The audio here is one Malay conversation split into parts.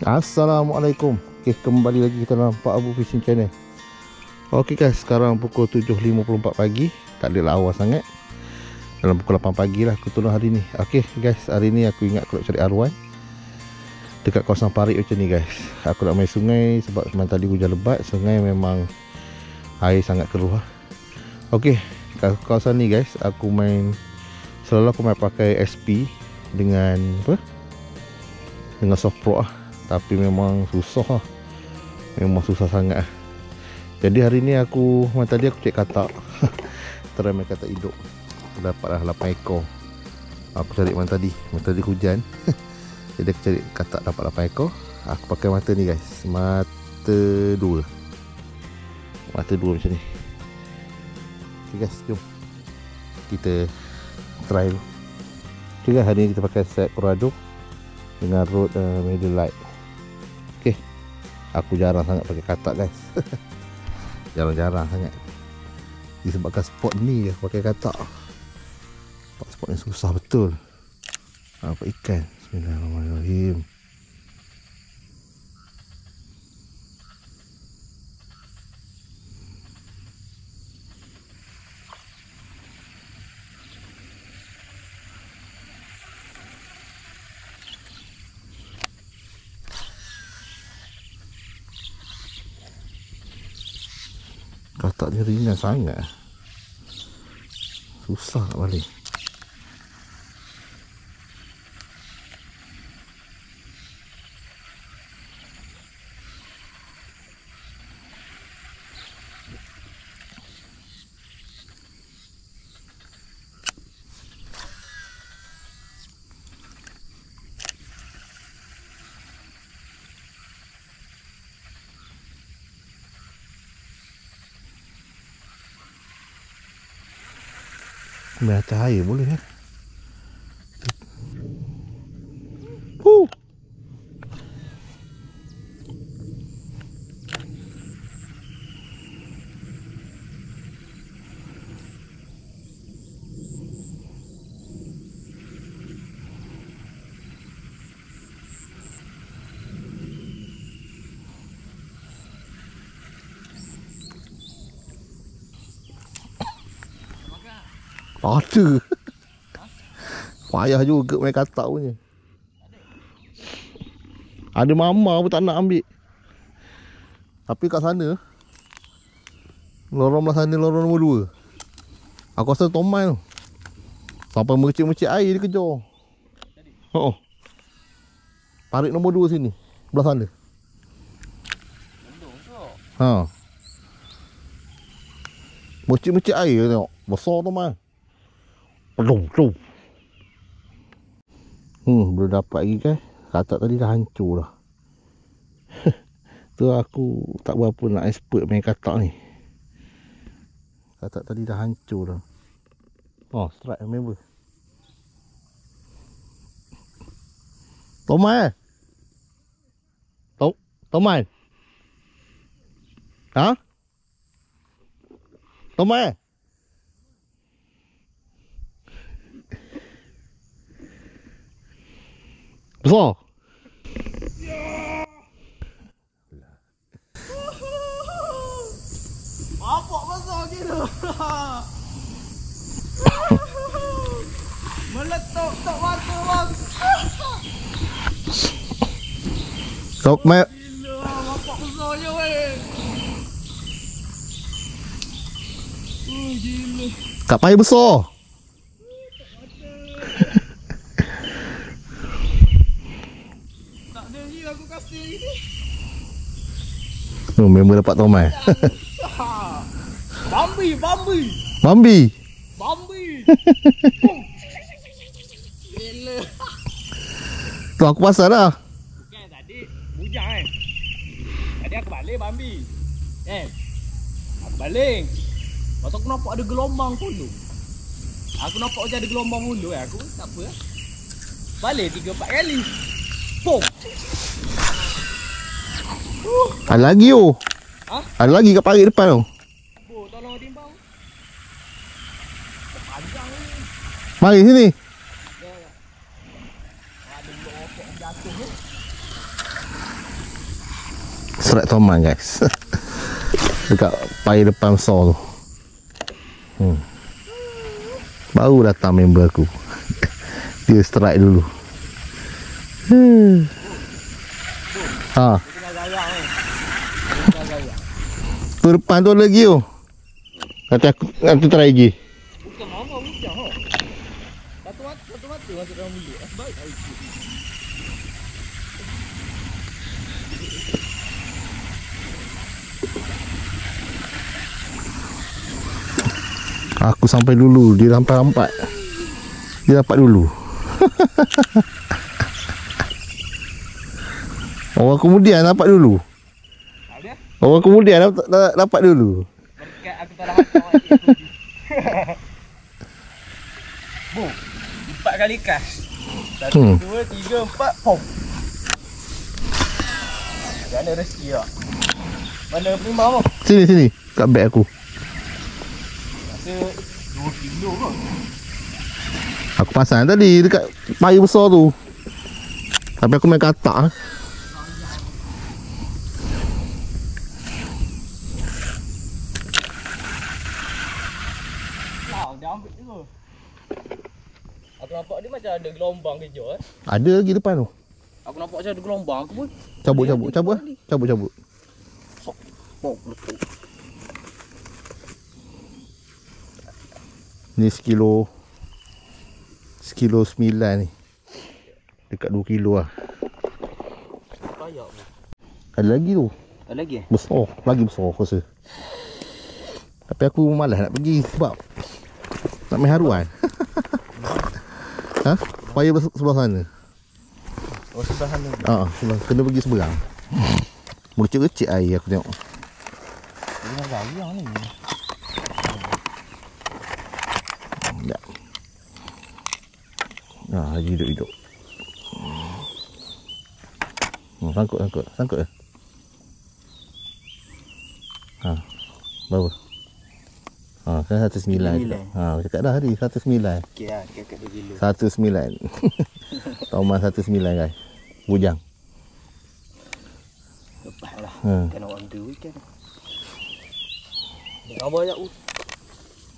Assalamualaikum. Okey, kembali lagi kita dalam Pak Abu Fishing Channel. Okey guys, sekarang pukul 7.54 pagi. Tak ada lawa sangat. Dalam pukul 8 pagi lah aku turun hari ni. Okey guys, hari ni aku ingat aku nak cari arwai dekat kawasan parit macam ni guys. Aku nak main sungai sebab semalam tadi hujan lebat. Sungai memang air sangat keruh lah. Okey, kawasan ni guys, aku main selalu aku main pakai SP dengan apa? Dengan soft pro lah. Tapi memang susah lah. Memang susah sangat lah. Jadi hari ni aku tadi aku cek katak. Try main katak hidup. Dapatlah 8 ekor. Aku cari mana tadi hujan. Jadi aku cari katak dapat 8 ekor. Aku pakai mata ni guys. Mata 2. Mata 2 macam ni. Okay guys, jom kita try dulu. Okay guys, hari ni kita pakai set Corrado dengan rod medium light. Okay, aku jarang sangat pakai katak guys. Jarang-jarang sangat. Disebabkan spot ni aku pakai katak. Spot ni susah betul. Nampak ikan. Bismillahirrahmanirrahim. Katak ni ringan sangat. Susah nak balik. Main atas air boleh ya. Ada. Payah juga main katak punya. Ada mama pun tak nak ambil. Tapi kat sana, lorong belah sana, lorong nombor 2, aku rasa tomai tu. Sampai mercik-mercik air dia kejar. Oh, parit nombor 2 sini, belah sana. Ha. Mercik-mercik air tengok. Besar tomai. Belum. Belum dapat lagi kan. Katak tadi dah hancur dah. Tu aku tak berapa nak expert main katak ni. Katak tadi dah hancur dah. Oh, strike member. Tomai. Tomai. Ha? Tomai. Besar. Apa besar kira? Meletup tak mata bang. Sok mai. Gila, apa besarnya weh. Gila. Kat payah besar. Aku kasih ini. Oh, member dapat tomai. Bambi. Gila. Tu aku pasal dah. Bukan tadi bujang kan. Tadi aku balik Bambi. Aku balik. Lepas tu aku nampak ada gelombang hulu. Aku nampak macam ada gelombang hulu aku tak apa. Balik 3-4 kali. Pom. Ada lagi oh. Ha? Ada lagi kat parit depan tu. Oh, tolong timbang. Panjang ni. Mari sini. Ya. Ada blok rokok jatuh tu. strike toman guys. Dekat pai depan besar tu. Baru datang member aku. Dia strike dulu. Ha. Tu depan tu lagi tu. Nanti try lagi. Bukan mama bukan ha. Satu mata masuk dalam mulut. Baik air. Aku sampai dulu, dia sampai rampat. Dia dapat dulu. Orang kemudian dapat dulu. Orang kemudian dapat dulu. Berkat aku tak dapat awak cik aku. Bu, 4 kali kas. 1, 2, 3, 4, pom. Mana rezeki tak? Mana pelimah tu? Sini, kat beg aku. Rasa 2 kilo kot. Aku pasang tadi dekat payung besar tu. Tapi aku main katak. Dia ambil juga. Aku nampak dia macam ada gelombang kejut Ada lagi depan tu. Aku nampak macam ada gelombang aku pun. Cabut. Pom, betul. Ni sekilo 9 ni. Dekat 2 kilo lah. Kayak ni. Ada lagi tu. Ada lagi Besar. Lagi besar aku rasa. Tapi aku malas nak pergi sebab nak main haruan. Ha? Payah sebelah sana. Oh, sebelah sana. Sebelah. Kena pergi seberang. Berkecil-kecil air aku tengok. Dengan gayang ni. Tak. Lagi hidup. Sangkut. Berapa? Kan 109. Cakap dah tadi 109. Okey lah, dekat 2 kilo. 109. Toman 19 guys. Bujang. Lepas lah. Kena orang tu kan. Nak banyak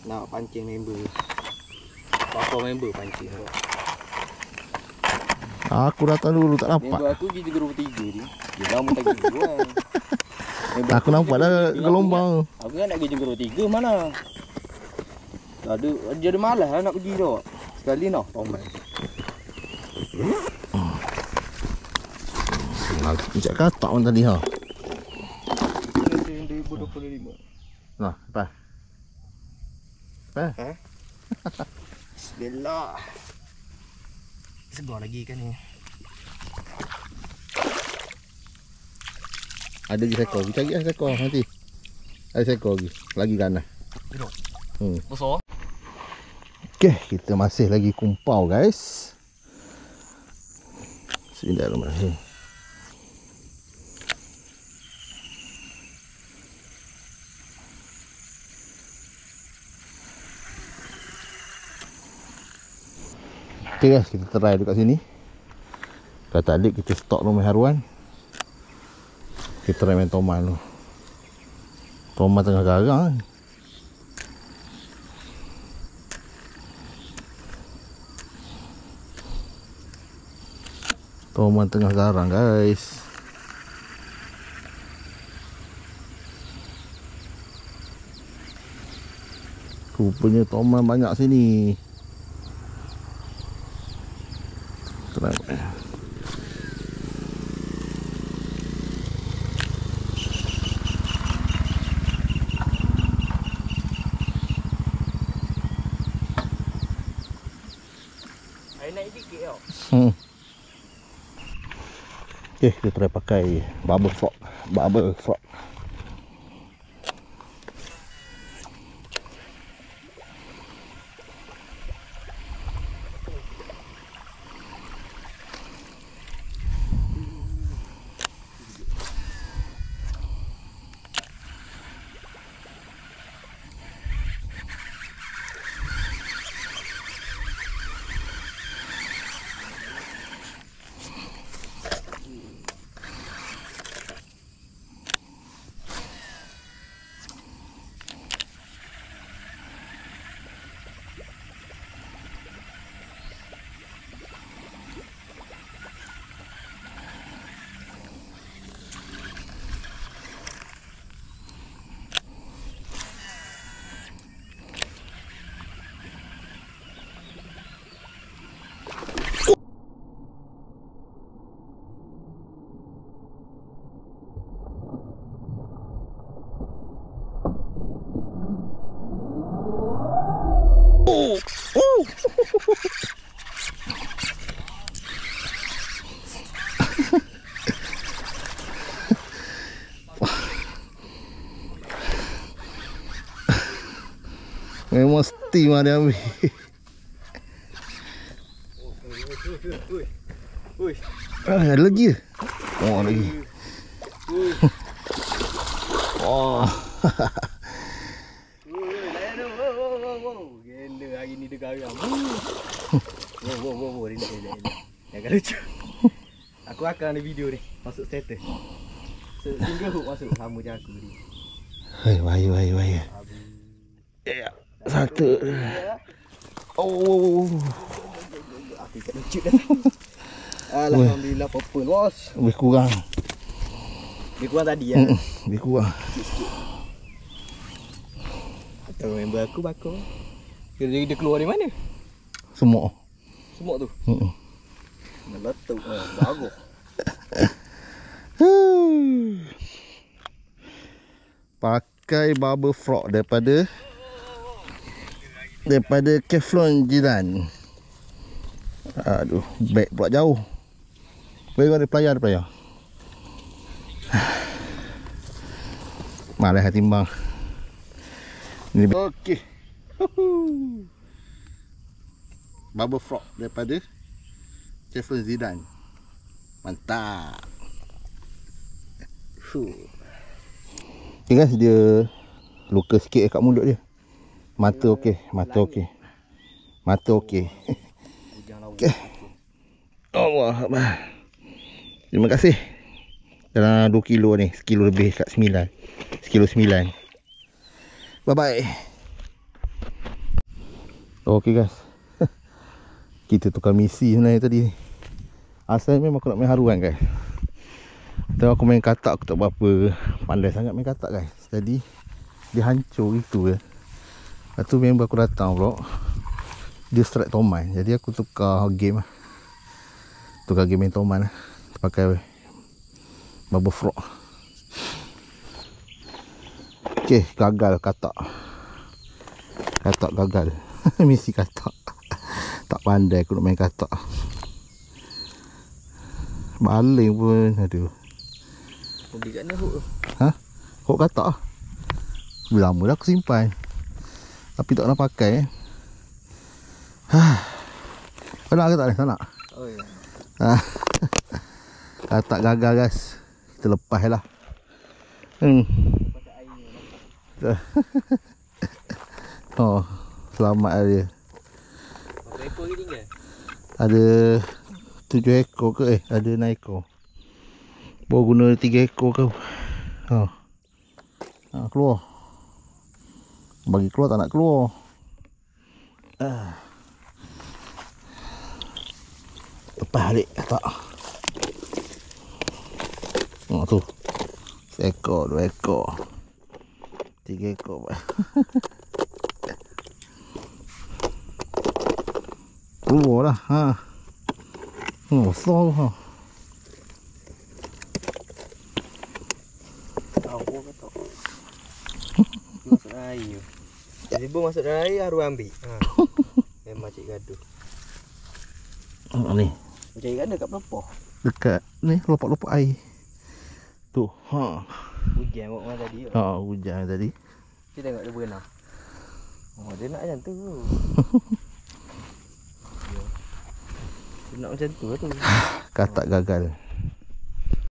nak pancing member. Berapa member pancing tu? Aku datang dulu tak nampak. Member aku pergi 23 ni. Dia lama tak pergi dulu kan. Aku nampak dah gelombang. Aku kan nak pergi Jenggara 3 mana? Dia ada malas lah nak pergi tu. Sekali nak tombak. Macam katak orang tadi ha. Ini 2025. Nah, lepas. Bismillah. Segar lagi kan ni. Ada lagi seekor. Kita cari lah seekor nanti. Ada seekor lagi. Lagi ganas. Besar. Okey, kita masih lagi kumpau guys. Bismillahirrahmanirrahim. Okey guys, kita try dekat sini. Kata adik kita stok rumah haruan. Kita try main toman tu. Toman tengah garang kan. Toman tengah garang guys. Rupanya toman banyak sini. Try. Naik sikit tau. Okay, kita try pakai bubble frog. Memang steam dia ambil. Ada lagi ke? Oh, lagi. Oh. Gila hari ni dia garang. Wow, relax. Jangan lucu. Aku akan ada video ni masuk status. Single hook masuk sama je aku ni. Hei, bahaya. Ya, satu. Oh. Aku tak lucu dah. Alhamdulillah purple bos. Lebih kurang. Lebih kurang tadi ya. Lebih kurang. Sikit-sikit. Atau member aku bakar. Dia keluar dari mana? Semua tu. Meletup bagus. Pakai bubble frog daripada Keflon Jiran. Aduh, beg pula jauh. Beg ada pelayar. Malah timbang. Ni okey. Bubble frog daripada Keflon Jiran. Mantap. Okay guys, dia luka sikit kat mulut dia. Mata okey. Okay. Okay. Allah Akbar. Terima kasih. Dalam 2 kilo ni, 1 kilo lebih kat 9. 1 kilo 9. Bye bye. Okay guys. Kita tukar misi sebenarnya tadi. Asalnya memang aku nak main haruan guys. Tapi aku main katak, aku tak berapa pandai sangat main katak guys. Jadi dia hancur gitu je. Lepas tu member aku datang pula, dia strike toman. Jadi aku tukar game lah. Tukar game main toman lah. Pakai bubble frog. Okay, gagal katak. Katak gagal. Misi katak. Tak pandai aku nak main katak. Baling pun, aduh. Kau beli kat mana hook tu? Ha? Hook katak lah. Lama dah aku simpan. Tapi tak nak pakai. Kau nak ke tak ni? Tak nak? Oh ya. Katak gagal guys. Kita lepas lah. Oh, selamat lah dia. Berapa ekor lagi tinggal? Ada 7 ekor ke? Ada 6 ekor. Baru guna 3 ekor ke? Keluar. Bagi keluar tak nak keluar. Lepas balik katak. Tu. 1 ekor, 2 ekor. 3 ekor. Keluar lah. Besar ha. Tahu kata. Masuk air. Tiba masuk dalam air haru ambil. Memang cik gaduh. Ni. Cik gaduh kat pelopoh. Dekat ni lopak-lopak air. Tu. Hujan buat mana tadi. Hujan tadi. Kita tengok dia berenang. Dia nak macam tu. Dia nak macam tu lah tu. Katak gagal.